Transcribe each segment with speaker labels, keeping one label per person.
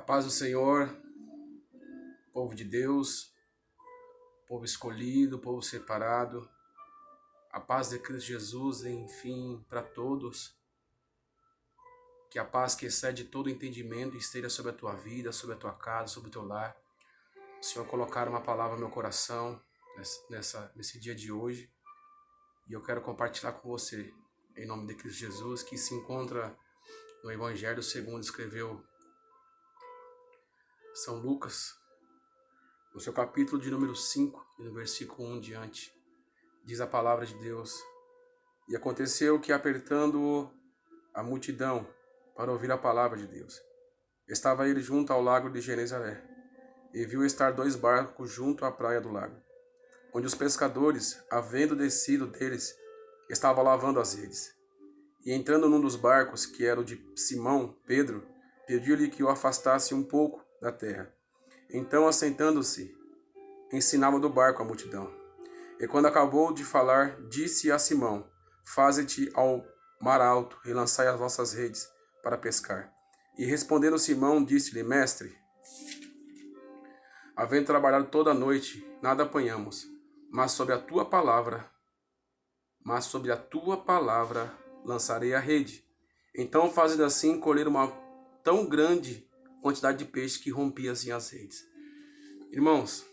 Speaker 1: paz do Senhor, povo de Deus, povo escolhido, povo separado, a paz de Cristo Jesus, enfim, para todos. Que a paz que excede todo entendimento esteja sobre a tua vida, sobre a tua casa, sobre o teu lar. O Senhor colocar uma palavra no meu coração nesse dia de hoje e eu quero compartilhar com você, em nome de Cristo Jesus, que se encontra no Evangelho segundo escreveu São Lucas, no seu capítulo de número 5, e no versículo 1 diante, diz a palavra de Deus: E aconteceu que, apertando a multidão para ouvir a palavra de Deus, estava ele junto ao lago de Genezaré, e viu estar 2 barcos junto à praia do lago, onde os pescadores, havendo descido deles, estavam lavando as redes. E entrando num dos barcos, que era o de Simão, Pedro, pediu-lhe que o afastasse um pouco da terra. Então, assentando-se, ensinava do barco a multidão. E quando acabou de falar, disse a Simão: Faze-te ao mar alto e lançai as vossas redes para pescar. E respondendo Simão, disse-lhe: Mestre, havendo trabalhado toda a noite, nada apanhamos, mas sobre a tua palavra lançarei a rede. Então, fazendo assim, colheram uma tão grande quantidade de peixe que rompia assim as redes. Irmãos,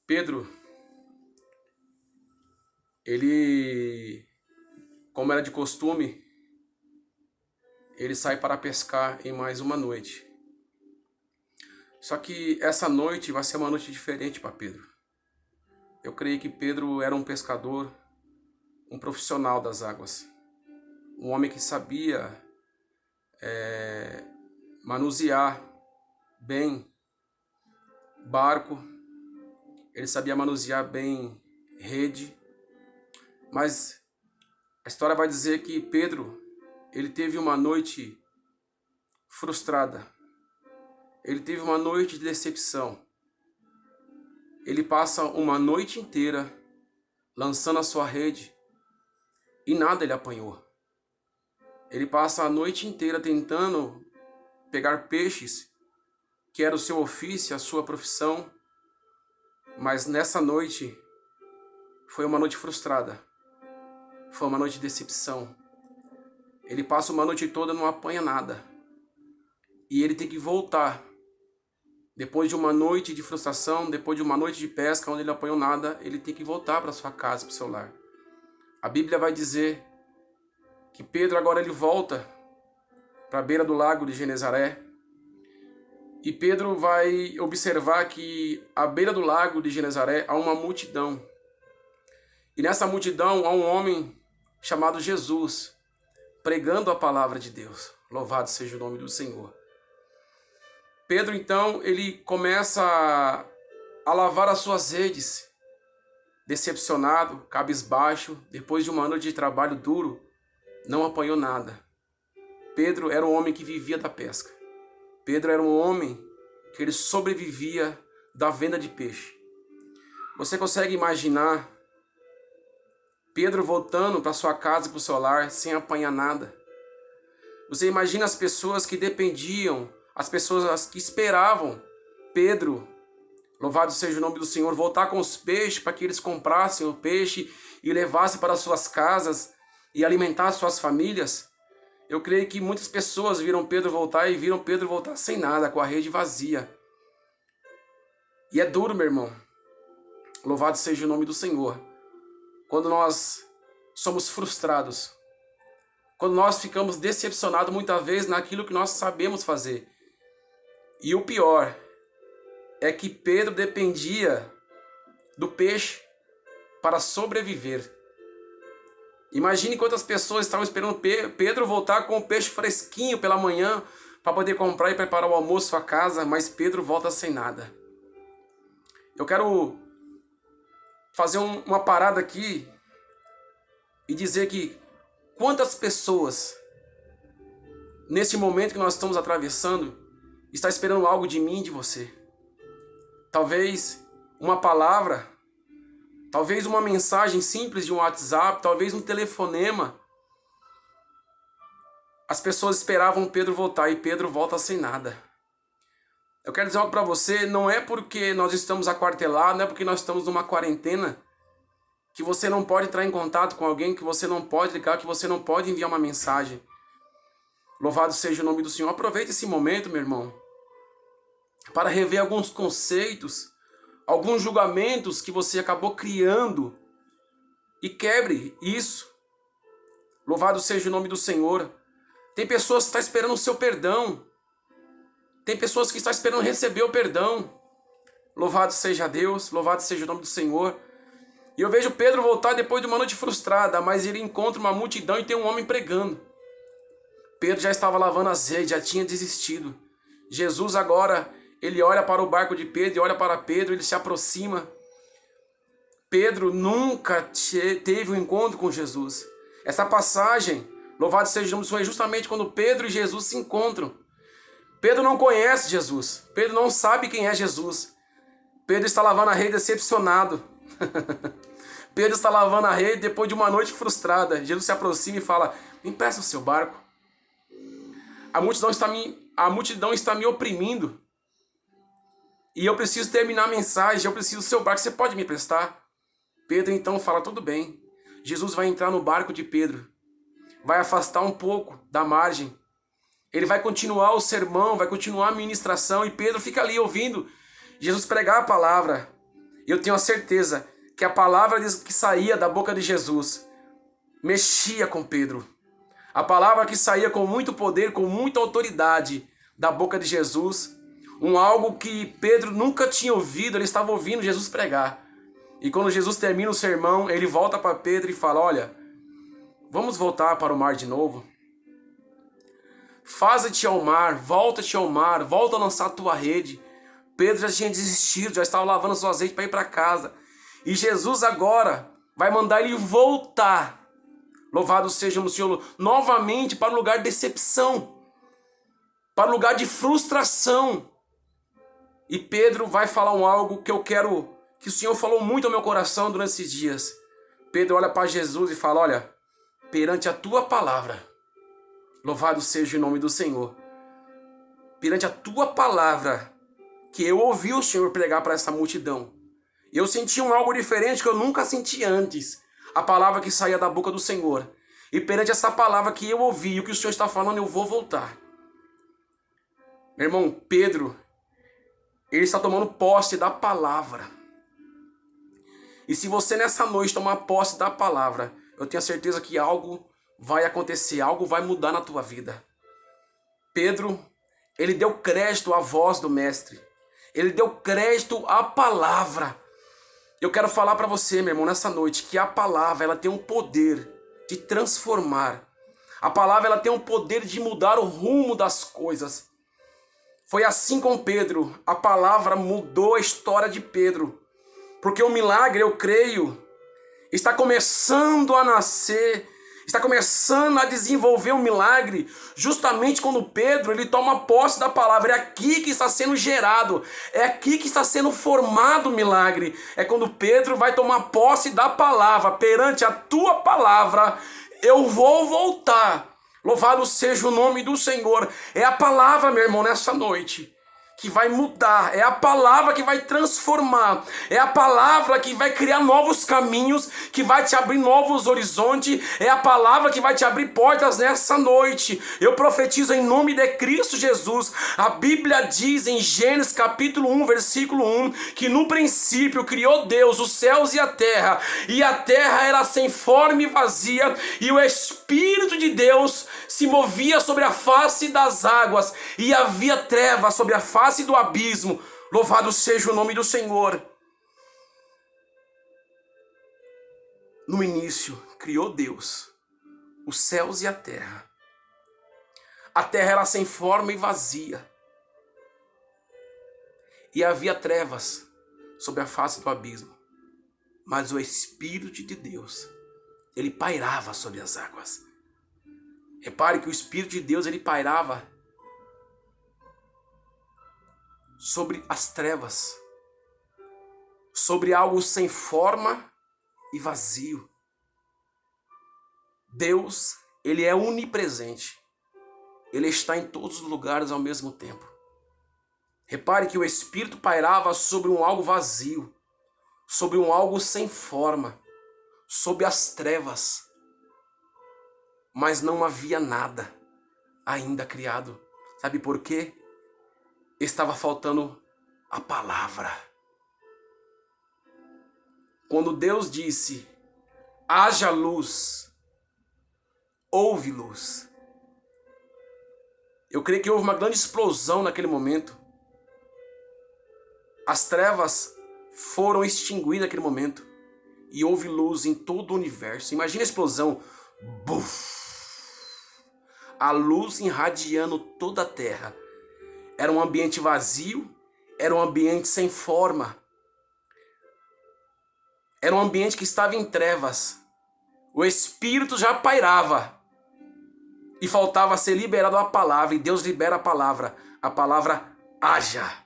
Speaker 1: Pedro, ele, como era de costume, ele sai para pescar em mais uma noite. Só que essa noite vai ser uma noite diferente para Pedro. Eu creio que Pedro era um pescador, um profissional das águas, um homem que sabia manusear bem barco, ele sabia manusear bem rede, mas a história vai dizer que Pedro, ele teve uma noite frustrada, ele teve uma noite de decepção. Ele passa uma noite inteira lançando a sua rede e nada ele apanhou. Ele passa a noite inteira tentando pegar peixes, que era o seu ofício, a sua profissão, mas nessa noite foi uma noite frustrada, foi uma noite de decepção. Ele passa uma noite toda e não apanha nada, e ele tem que voltar. Depois de uma noite de frustração, depois de uma noite de pesca onde ele não apanhou nada, ele tem que voltar para sua casa, para o seu lar. A Bíblia vai dizer que Pedro agora ele volta para a beira do lago de Genezaré. E Pedro vai observar que à beira do lago de Genezaré há uma multidão. E nessa multidão há um homem chamado Jesus, pregando a palavra de Deus. Louvado seja o nome do Senhor. Pedro, então, ele começa a lavar as suas redes, decepcionado, cabisbaixo, depois de uma noite de trabalho duro, não apanhou nada. Pedro era um homem que vivia da pesca. Pedro era um homem que ele sobrevivia da venda de peixe. Você consegue imaginar Pedro voltando para sua casa e para o seu lar sem apanhar nada? Você imagina as pessoas que dependiam, as pessoas que esperavam Pedro, louvado seja o nome do Senhor, voltar com os peixes para que eles comprassem o peixe e levassem para suas casas e alimentassem suas famílias. Eu creio que muitas pessoas viram Pedro voltar e viram Pedro voltar sem nada, com a rede vazia. E é duro, meu irmão. Louvado seja o nome do Senhor. Quando nós somos frustrados, quando nós ficamos decepcionados muitas vezes naquilo que nós sabemos fazer. E o pior é que Pedro dependia do peixe para sobreviver. Imagine quantas pessoas estavam esperando Pedro voltar com o peixe fresquinho pela manhã para poder comprar e preparar o almoço à sua casa, mas Pedro volta sem nada. Eu quero fazer uma parada aqui e dizer que quantas pessoas, nesse momento que nós estamos atravessando, está esperando algo de mim e de você. Talvez uma palavra, talvez uma mensagem simples de um WhatsApp, talvez um telefonema. As pessoas esperavam Pedro voltar e Pedro volta sem nada. Eu quero dizer algo para você, não é porque nós estamos aquartelados, não é porque nós estamos numa quarentena, que você não pode entrar em contato com alguém, que você não pode ligar, que você não pode enviar uma mensagem. Louvado seja o nome do Senhor. Aproveite esse momento, meu irmão, para rever alguns conceitos, alguns julgamentos que você acabou criando e quebre isso. Louvado seja o nome do Senhor. Tem pessoas que estão esperando o seu perdão. Tem pessoas que estão esperando receber o perdão. Louvado seja Deus, louvado seja o nome do Senhor. E eu vejo Pedro voltar depois de uma noite frustrada, mas ele encontra uma multidão e tem um homem pregando. Pedro já estava lavando as redes, já tinha desistido. Jesus agora, ele olha para o barco de Pedro e olha para Pedro, ele se aproxima. Pedro nunca teve um encontro com Jesus. Essa passagem, louvado seja o nome do Senhor, é justamente quando Pedro e Jesus se encontram. Pedro não conhece Jesus. Pedro não sabe quem é Jesus. Pedro está lavando a rede decepcionado. Pedro está lavando a rede depois de uma noite frustrada. Jesus se aproxima e fala: me empresta o seu barco. A multidão está me oprimindo. E eu preciso terminar a mensagem. Eu preciso do seu barco. Você pode me emprestar? Pedro então fala: tudo bem. Jesus vai entrar no barco de Pedro. Vai afastar um pouco da margem. Ele vai continuar o sermão, vai continuar a ministração, e Pedro fica ali ouvindo Jesus pregar a palavra. E eu tenho a certeza que a palavra que saía da boca de Jesus mexia com Pedro. A palavra que saía com muito poder, com muita autoridade da boca de Jesus, algo que Pedro nunca tinha ouvido, ele estava ouvindo Jesus pregar. E quando Jesus termina o sermão, ele volta para Pedro e fala: olha, vamos voltar para o mar de novo. Faze-te ao mar, volta-te ao mar, volta a lançar a tua rede. Pedro já tinha desistido, já estava lavando seu azeite para ir para casa. E Jesus agora vai mandar ele voltar. Louvado seja o Senhor, novamente para o lugar de decepção, para o lugar de frustração. E Pedro vai falar algo que eu quero, que o Senhor falou muito ao meu coração durante esses dias. Pedro olha para Jesus e fala: olha, perante a tua palavra, louvado seja o nome do Senhor, perante a tua palavra, que eu ouvi o Senhor pregar para essa multidão, eu senti algo diferente que eu nunca senti antes, a palavra que saía da boca do Senhor. E perante essa palavra que eu ouvi, o que o Senhor está falando, eu vou voltar. Meu irmão, Pedro, ele está tomando posse da palavra. E se você nessa noite tomar posse da palavra, eu tenho a certeza que algo vai acontecer, algo vai mudar na tua vida. Pedro, ele deu crédito à voz do mestre. Ele deu crédito à palavra. Eu quero falar para você, meu irmão, nessa noite, que a palavra, ela tem um poder de transformar. A palavra, ela tem um poder de mudar o rumo das coisas. Foi assim com Pedro. A palavra mudou a história de Pedro. Porque o milagre, eu creio, está começando a nascer, está começando a desenvolver um milagre, justamente quando Pedro ele toma posse da palavra. É aqui que está sendo gerado, é aqui que está sendo formado o milagre. É quando Pedro vai tomar posse da palavra. Perante a tua palavra, eu vou voltar. Louvado seja o nome do Senhor. É a palavra, meu irmão, nessa noite, que vai mudar, é a palavra que vai transformar, é a palavra que vai criar novos caminhos, que vai te abrir novos horizontes, é a palavra que vai te abrir portas nessa noite. Eu profetizo em nome de Cristo Jesus. A Bíblia diz em Gênesis capítulo 1, versículo 1, que no princípio criou Deus os céus e a terra era sem forma e vazia, e o Espírito de Deus se movia sobre a face das águas, e havia trevas sobre a face do abismo. Louvado seja o nome do Senhor. No início criou Deus os céus e a terra. A terra era sem forma e vazia, e havia trevas sobre a face do abismo, mas o Espírito de Deus, ele pairava sobre as águas. Repare que o Espírito de Deus, ele pairava sobre as trevas, sobre algo sem forma e vazio. Deus, ele é onipresente. Ele está em todos os lugares ao mesmo tempo. Repare que o Espírito pairava sobre um algo vazio, sobre um algo sem forma, sob as trevas. Mas não havia nada ainda criado. Sabe por quê? Estava faltando a palavra. Quando Deus disse, haja luz, houve luz. Eu creio que houve uma grande explosão naquele momento. As trevas foram extinguidas naquele momento. E houve luz em todo o universo. Imagina a explosão. Buf! A luz irradiando toda a terra. Era um ambiente vazio. Era um ambiente sem forma. Era um ambiente que estava em trevas. O Espírito já pairava. E faltava ser liberado a palavra. E Deus libera a palavra. A palavra haja.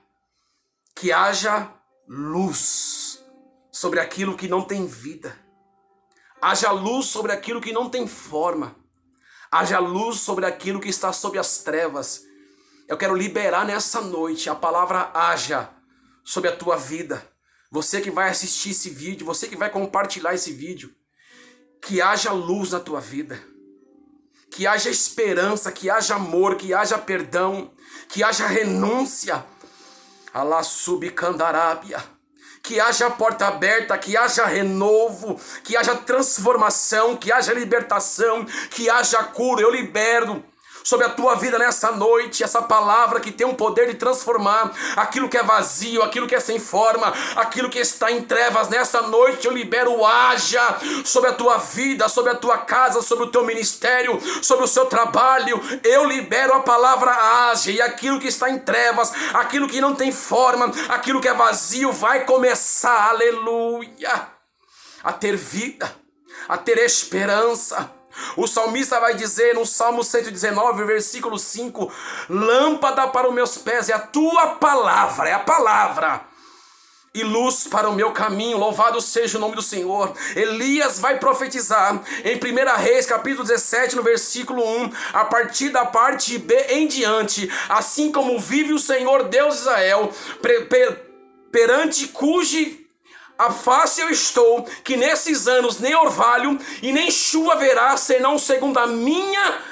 Speaker 1: Que haja luz sobre aquilo que não tem vida. Haja luz sobre aquilo que não tem forma. Haja luz sobre aquilo que está sob as trevas. Eu quero liberar nessa noite a palavra haja sobre a tua vida. Você que vai assistir esse vídeo, você que vai compartilhar esse vídeo. Que haja luz na tua vida. Que haja esperança, que haja amor, que haja perdão, que haja renúncia. Alá subcandarábia. Que haja porta aberta, que haja renovo, que haja transformação, que haja libertação, que haja cura. Eu libero sobre a tua vida nessa noite essa palavra que tem o poder de transformar aquilo que é vazio, aquilo que é sem forma, aquilo que está em trevas. Nessa noite eu libero o haja sobre a tua vida, sobre a tua casa, sobre o teu ministério, sobre o seu trabalho. Eu libero a palavra haja, e aquilo que está em trevas, aquilo que não tem forma, aquilo que é vazio vai começar, aleluia, a ter vida, a ter esperança. O salmista vai dizer no Salmo 119, versículo 5, lâmpada para os meus pés é a tua palavra, é a palavra, e luz para o meu caminho. Louvado seja o nome do Senhor. Elias vai profetizar em 1 Reis, capítulo 17, no versículo 1, a partir da parte B em diante. Assim como vive o Senhor Deus de Israel, perante cujo a face eu estou, que nesses anos nem orvalho e nem chuva haverá, senão segundo a minha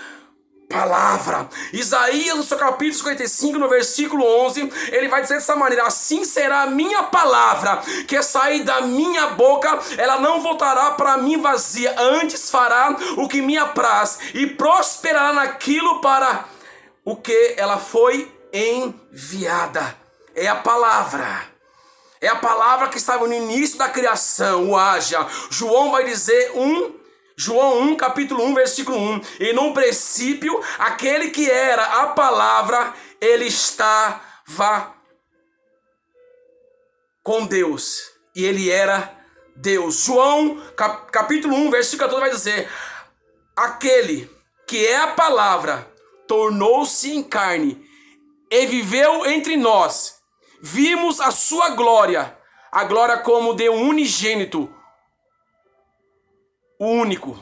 Speaker 1: palavra. Isaías, no seu capítulo 55, no versículo 11, ele vai dizer dessa maneira: assim será a minha palavra que sair da minha boca, ela não voltará para mim vazia, antes fará o que me apraz e prosperará naquilo para o que ela foi enviada. É a palavra. É a palavra que estava no início da criação, o haja. João vai dizer João 1, capítulo 1, versículo 1. E no princípio, aquele que era a palavra, ele estava com Deus. E ele era Deus. João, capítulo 1, versículo 14 vai dizer: aquele que é a palavra tornou-se em carne e viveu entre nós. Vimos a sua glória, a glória como de um unigênito, o único,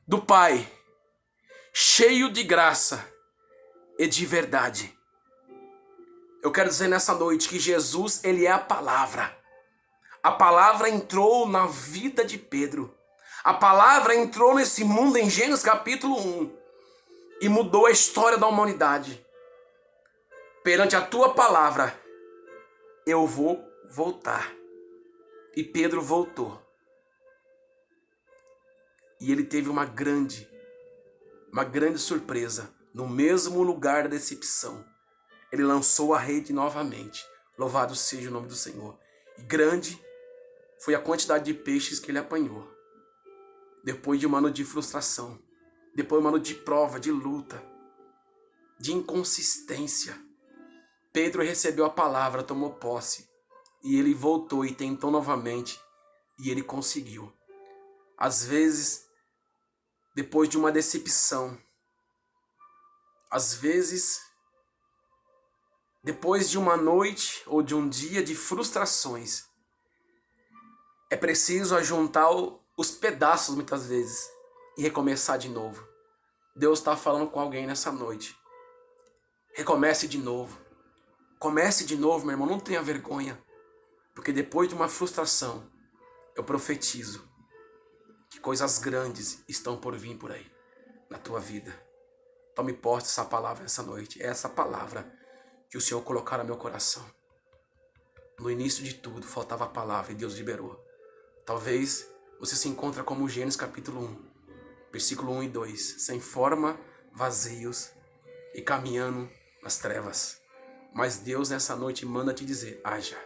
Speaker 1: do Pai, cheio de graça e de verdade. Eu quero dizer nessa noite que Jesus, ele é a palavra. A palavra entrou na vida de Pedro. A palavra entrou nesse mundo em Gênesis capítulo 1 e mudou a história da humanidade. Perante a tua palavra, eu vou voltar. E Pedro voltou. E ele teve uma grande surpresa. No mesmo lugar da decepção, ele lançou a rede novamente. Louvado seja o nome do Senhor. E grande foi a quantidade de peixes que ele apanhou. Depois de um ano de frustração. Depois de um ano de prova, de luta, de inconsistência. Pedro recebeu a palavra, tomou posse, e ele voltou e tentou novamente, e ele conseguiu. Às vezes, depois de uma decepção, às vezes, depois de uma noite ou de um dia de frustrações, é preciso ajuntar os pedaços muitas vezes e recomeçar de novo. Deus está falando com alguém nessa noite. Recomece de novo. Comece de novo, meu irmão. Não tenha vergonha. Porque depois de uma frustração, eu profetizo que coisas grandes estão por vir por aí, na tua vida. Tome posse dessa palavra essa noite. É essa palavra que o Senhor colocar no meu coração. No início de tudo, faltava a palavra e Deus liberou. Talvez você se encontre como Gênesis capítulo 1, versículo 1 e 2. Sem forma, vazios e caminhando nas trevas. Mas Deus nessa noite manda te dizer, haja.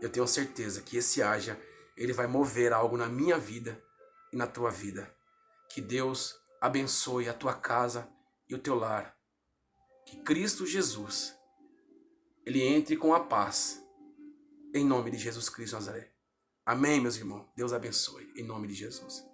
Speaker 1: Eu tenho certeza que esse haja, ele vai mover algo na minha vida e na tua vida. Que Deus abençoe a tua casa e o teu lar. Que Cristo Jesus, ele entre com a paz. Em nome de Jesus Cristo de Nazaré. Amém, meus irmãos. Deus abençoe. Em nome de Jesus.